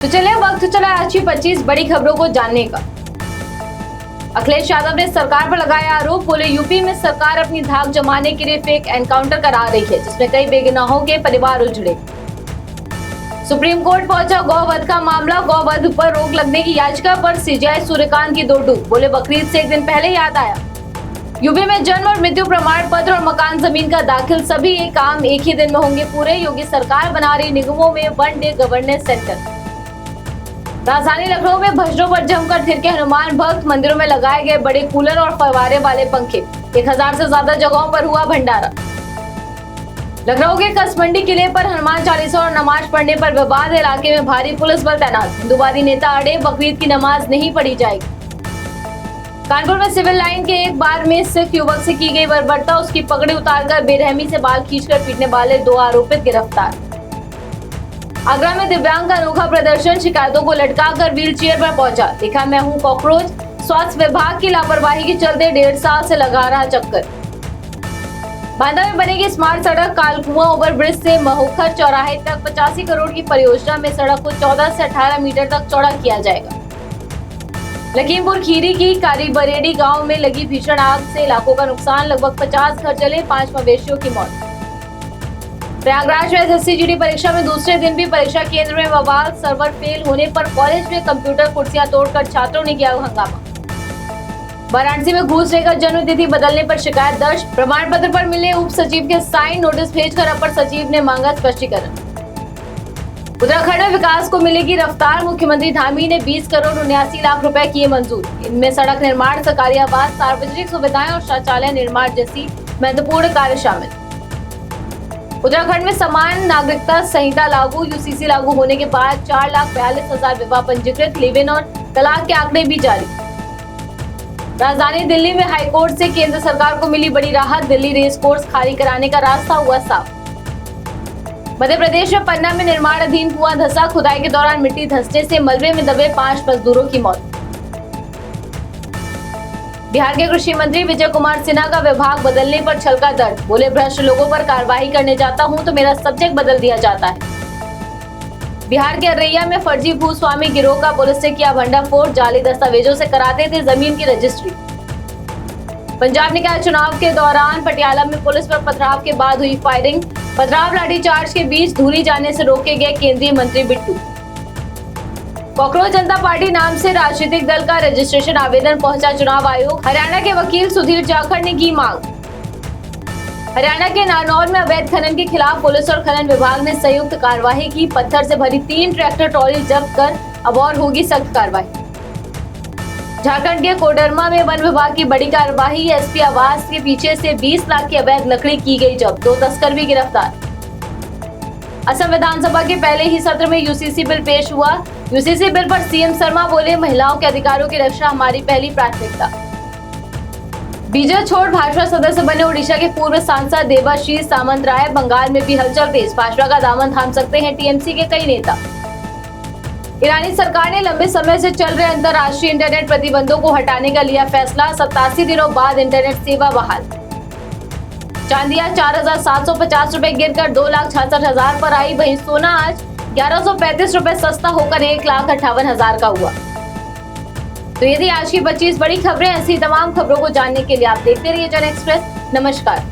तो चलिए वक्त चला आज की 25 बड़ी खबरों को जानने का। अखिलेश यादव ने सरकार पर लगाया आरोप, बोले यूपी में सरकार अपनी धाक जमाने के लिए फेक एनकाउंटर करा रही है, जिसमें कई बेगुनाहों के परिवार उजड़े। सुप्रीम कोर्ट पहुंचा गौवध का मामला, गौवध पर रोक लगने की याचिका पर सीजेआई सूर्यकांत की दो टूक, बोले बकरीद से एक दिन पहले याद आया। यूपी में जन्म और मृत्यु प्रमाण पत्र और मकान जमीन का दाखिल सभी ये काम एक ही दिन में होंगे पूरे। योगी सरकार बना रही निगमों में वन डे गवर्नेंस सेंटर। राजधानी लखनऊ में भजनों पर जमकर थिरके हनुमान भक्त, मंदिरों में लगाए गए बड़े कूलर और फव्वारे वाले पंखे। 1000 से ज्यादा जगहों पर हुआ भंडारा। लखनऊ के कसमंडी किले पर हनुमान चालीसा और नमाज पढ़ने पर विवाद, इलाके में भारी पुलिस बल तैनात। हिंदूवादी नेता अड़े, बकरीद की नमाज नहीं पढ़ी जाएगी। कानपुर में सिविल लाइन के एक बार में सिख युवक से की गई बर्बरता, उसकी पगड़ी उतारकर बेरहमी से बाल खींचकर पीटने वाले 2 आरोपित गिरफ्तार। आगरा में दिव्यांग का अनोखा प्रदर्शन, शिकायतों को लटकाकर व्हीलचेयर पर पहुंचा, लिखा मैं हूं कॉकरोच। स्वास्थ्य विभाग की लापरवाही के चलते 1.5 साल से लगा रहा चक्कर। बांदा में बनेगी स्मार्ट सड़क, कालकुआं ओवरब्रिज से महोखर चौराहे तक 85 करोड़ की परियोजना में सड़क को 14 से 18 मीटर तक चौड़ा किया जाएगा। लखीमपुर खीरी की कारीबरेडी गांव में लगी भीषण आग से लाखों का नुकसान, लगभग 50 घर जले, 5 मवेशियों की मौत। प्रयागराज में एसएससी जीडी परीक्षा में दूसरे दिन भी परीक्षा केंद्र में बवाल, सर्वर फेल होने पर कॉलेज में कंप्यूटर कुर्सियां तोड़कर छात्रों ने किया हंगामा। वाराणसी में घूस लेकर जन्म तिथि बदलने पर शिकायत दर्ज, प्रमाण पत्र पर मिले उप सचिव के साइन, नोटिस भेजकर अपर सचिव ने मांगा स्पष्टीकरण। उत्तराखंड में विकास को मिलेगी रफ्तार, मुख्यमंत्री धामी ने 20 करोड़ 79 लाख रुपए किए मंजूर। इनमें सड़क निर्माण, सरकारी आवास, सार्वजनिक सुविधाएं और शौचालय निर्माण जैसी महत्वपूर्ण कार्य शामिल। उत्तराखंड में समान नागरिकता संहिता लागू, यूसीसी लागू होने के बाद 4,42,000 विवाह पंजीकृत, लिव इन और तलाक के आंकड़े भी जारी। राजधानी दिल्ली में हाईकोर्ट से केंद्र सरकार को मिली बड़ी राहत, दिल्ली रेस कोर्स खाली कराने का रास्ता हुआ साफ। मध्य प्रदेश में पन्ना में निर्माणाधीन कुआं धंसा, खुदाई के दौरान मिट्टी धंसने से मलबे में दबे 5 मजदूरों की मौत। बिहार के कृषि मंत्री विजय कुमार सिन्हा का विभाग बदलने पर छलका दर्द, बोले भ्रष्ट लोगों पर कार्रवाई करने जाता हूं तो मेरा सब्जेक्ट बदल दिया जाता है। बिहार के अररिया में फर्जी भूस्वामी गिरोह का पुलिस ने किया भंडाफोड़, जाली दस्तावेजों से कराते थे जमीन की रजिस्ट्री। पंजाब ने कहा चुनाव के दौरान पटियाला में पुलिस पर पथराव के बाद हुई फायरिंग, पथराव लाठीचार्ज के बीच धूली जाने से रोके गए केंद्रीय मंत्री बिट्टू। कॉकरोच जनता पार्टी नाम से राजनीतिक दल का रजिस्ट्रेशन आवेदन पहुंचा चुनाव आयोग, हरियाणा के वकील सुधीर जाखड़ ने की मांग। हरियाणा के नारनौल में अवैध खनन के खिलाफ पुलिस और खनन विभाग ने संयुक्त कार्रवाई की, पत्थर से भरी 3 ट्रैक्टर ट्रॉली जब्त कर अब और होगी सख्त कार्रवाई। झारखंड के कोडरमा में वन विभाग की बड़ी कार्रवाई, एसपी आवास के पीछे से 20 लाख की अवैध लकड़ी की गई जब्त, 2 तस्कर भी गिरफ्तार। असम विधानसभा के पहले ही सत्र में यूसीसी बिल पेश हुआ, यूसीसी बिल पर सीएम शर्मा बोले महिलाओं के अधिकारों की रक्षा हमारी पहली प्राथमिकता। बीजेपी छोड़ भाजपा सदस्य बने ओडिशा के पूर्व सांसद देवाशीष सामंत राय, बंगाल में भी हलचल तेज, भाजपा का दामन थाम सकते हैं टीएमसी के कई नेता। ईरानी सरकार ने लंबे समय से चल रहे अंतर्राष्ट्रीय इंटरनेट प्रतिबंधों को हटाने का लिया फैसला, 87 दिनों बाद इंटरनेट सेवा बहाल। चांदिया 4,750 रुपए गिरकर 2,66,000 पर आई, वहीं सोना आज 1135 रुपए सस्ता होकर 1,58,000 का हुआ। तो ये थी आज की 25 बड़ी खबरें। ऐसी तमाम खबरों को जानने के लिए आप देखते रहिए जन एक्सप्रेस। नमस्कार।